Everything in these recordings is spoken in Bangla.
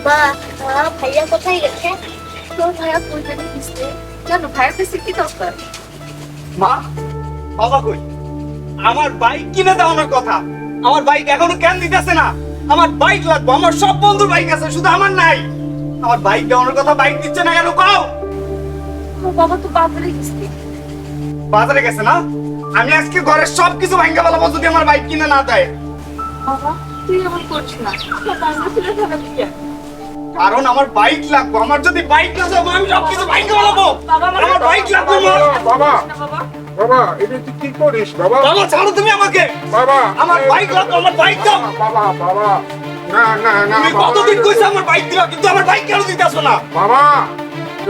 মা, ভাইয়া কোথায় গেছে? তোর ভাইয়া কই জানি দিছে কেন ভাইয়া কাছে কি দরকার? মা, বাবা কই? আমার বাইক কিনে দেওয়ার কথা। আমার বাইক এখনো কেন দিতেছে না? আমার বাইক লাগবে, আমার সব বন্ধুর বাইক আছে, শুধু আমার নাই। আমার বাইক দেওয়ার কথা, বাইক দিচ্ছে না কেন কও? ও বাবা তো বাজারে গেছে। বাজারে গেছে না? আমি আজকে ঘরের সবকিছু ভাঙা ফেলাবো যদি আমার বাইক কিনে না দেয়। বাবা তুই এমন করছিস না, আমরা ফিরে যাবে কি? কারণ আমার বাইক লাগবে। আমার যদি বাইক না থাকে আমি সবকিছু ভাঙা ফেলাবো। আমার বাইক লাগবে মা। বাবা বাবা বাবা এটা তুই কি করিস বাবা? বাবা ছাড়ো তুমি আমাকে। বাবা আমার বাইক লাগবে, আমার বাইক দাও। বাবা বাবা না না না তুমি বাবা, কতদিন কইছো আমার বাইক দিবা, কিন্তু আমার বাইক কেন দিতেছো না? বাবা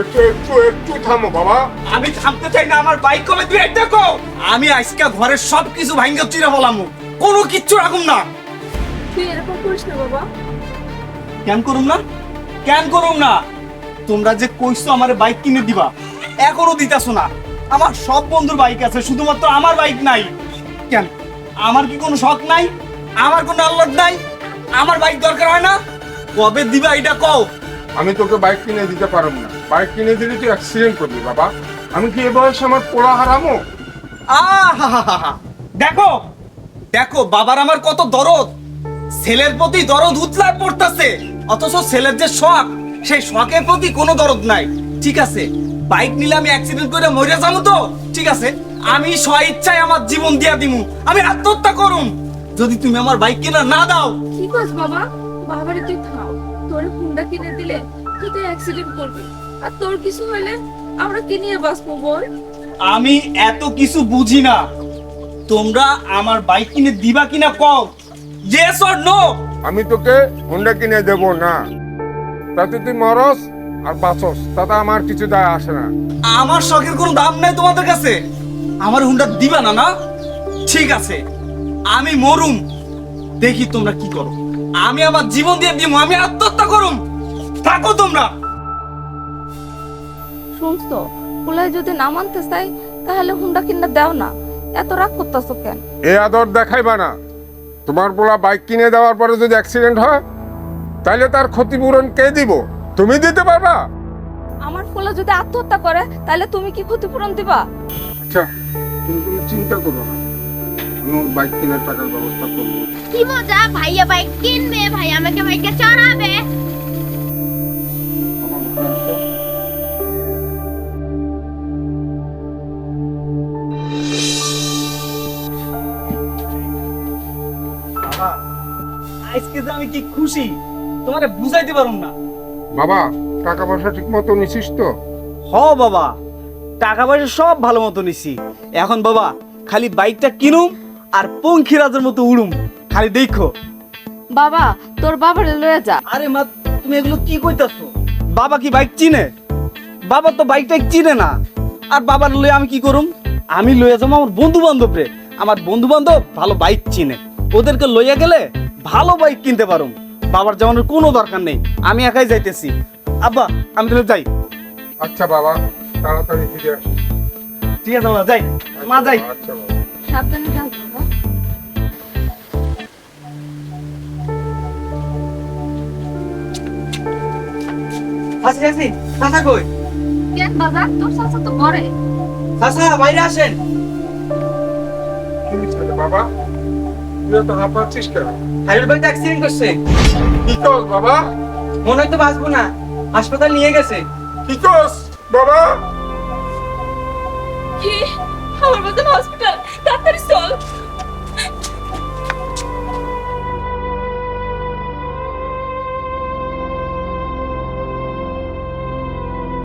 একটু একটু একটু থামো বাবা। আমি থামতে চাই না, আমার বাইক কবে দিবে দেখো। আমি আজকে ঘরের সবকিছু ভাঙা চিরা বলামু, কোনো কিচ্ছু রাখুম না। তুই এরকম করিস না বাবা। কেন করুম না? কেন করুম না? তোমরা যে কইছো আমার বাইক কিনে দিবা, এখনো দিতাছো না। আমার সব বন্ধুর বাইক আছে, শুধুমাত্র আমার বাইক নাই। কেন? আমার কি কোনো শখ নাই? আমার কোনো আল্লাহ নাই? আমার বাইক দরকার হয় না? কবে দিবা এটা কও। আমি তোকে বাইক কিনে দিতে পারবো না। বাইক কিনে দিলে তুই অ্যাক্সিডেন্ট করবি বাবা। আমি কি এ বয়সে আমার পোলা হারামো? আহা! দেখো দেখো বাবার আমার কত দরদ, ছেলের প্রতি দরদ উতলায় পড়তেছে, অথচ ছেলের যে শখ, সেই শখের প্রতি কোনো দরদ নাই। ঠিক আছে, বাইক নিলে আমি অ্যাক্সিডেন্ট করে মরে যাবো তো ঠিক আছে, আমি স্ব ইচ্ছায় আমার জীবন দিয়া দিমু, আমি আত্মহত্যা করুম যদি তুমি আমার বাইক কিনা না দাও। কি কস বাবা? বাবারে তুই থাম। তোর হুন্ডা কিনে দিলে তুই তো অ্যাক্সিডেন্ট করবি, আর তোর কিছু হলে আমরা কি নিয়ে বাঁচবো বল? আমি এত কিছু বুঝি না। তোমরা আমার বাইক কিনে দিবা কিনা কও, ইয়েস অর নো। আমি তোকে হুন্ডা কিনে দেবো না। তাতে তুই মরস আর বাঁচস, তাতে আমার কিছু যায় আসে না। আমার শখের কোনো দাম নাই তোমাদের কাছে? আমার হুন্ডা দিবা না না? ঠিক আছে, আমি মরুম, দেখি তোমরা কি করো। আমি আমার জীবন দিয়ে দিমু, আমি আত্মহত্যা করুম, থাকো তোমরা। শুনছো, পোলাই যদি না মানতে চাই তাহলে হুন্ডা কিনে দাও না। এত রাগ করতেছো কেন? এ আদর দেখাইবা না। তোমার পোলা বাইক কিনে দেওয়ার পরে যদি অ্যাক্সিডেন্ট হয়, তাহলে তার ক্ষতিপূরণ কে দিব? তুমি দিতে পারবা? আমার পোলা যদি আত্মহত্যা করে তাহলে তুমি কি ক্ষতিপূরণ দিবা? আচ্ছা, তুমি কোনো চিন্তা করো না, আমি ওর বাইক কেনার টাকার ব্যবস্থা করবো। কি মজা, ভাইয়া বাইক কিনবে, ভাই আমাকে বাইকে চড়াবে। আমার মনে আছে। বাবা, আজকে যে আমি কি খুশি তোমারে বুঝাইতে পারুম না। বাবা টাকা পয়সা ঠিক মতো নিছিস তো? হ বাবা, টাকা পয়সা সব ভালো মতো নিছি। এখন বাবা খালি বাইকটা কিনুম আর পঙ্খিরাজের মতো উড়ুম, খালি দেখো। বাবা তোর বাবারে লয়ে যা। আরে মা, তুমি এগুলো কি কইতাছো? বাবা কি বাইক চিনে? বাবা তো বাইকটা চিনে না। আর বাবার লয়ে আমি কি করুম? আমি লয়ে যাবো আমার বন্ধু বান্ধবরে। আমার বন্ধু বান্ধব ভালো বাইক চিনে, ওদেরকে লইয়া গেলে ভালো বাইক কিনতে পারুম। বাবার যাওয়ানোর কোনো দরকার নেই, আমি একাই যাইতেছি। আব্বা আমি তাহলে যাই। আচ্ছা বাবা, তাড়াতাড়ি ফিরে আসিস। ঠিক আছে বাবা, যাই। মা যাই। আচ্ছা বাবা। সাবধানে যাও বাবা। আসি আসি, চাচা কই? কেন বাবা, তোর চাচা তো ঘরে। চাচা বাইরে আসেন। কি হয়েছে রে বাবা? তুই তো হাঁপাচ্ছিস কেন? হাইরোড বাইক অ্যাক্সিডেন্ট করছে, কি কর বাবা? মনে হয় তো বাঁচবো না, হাসপাতাল নিয়ে গেছে। কি করস বাবা? কি? আমার মতন হসপিটাল, ডাক্তার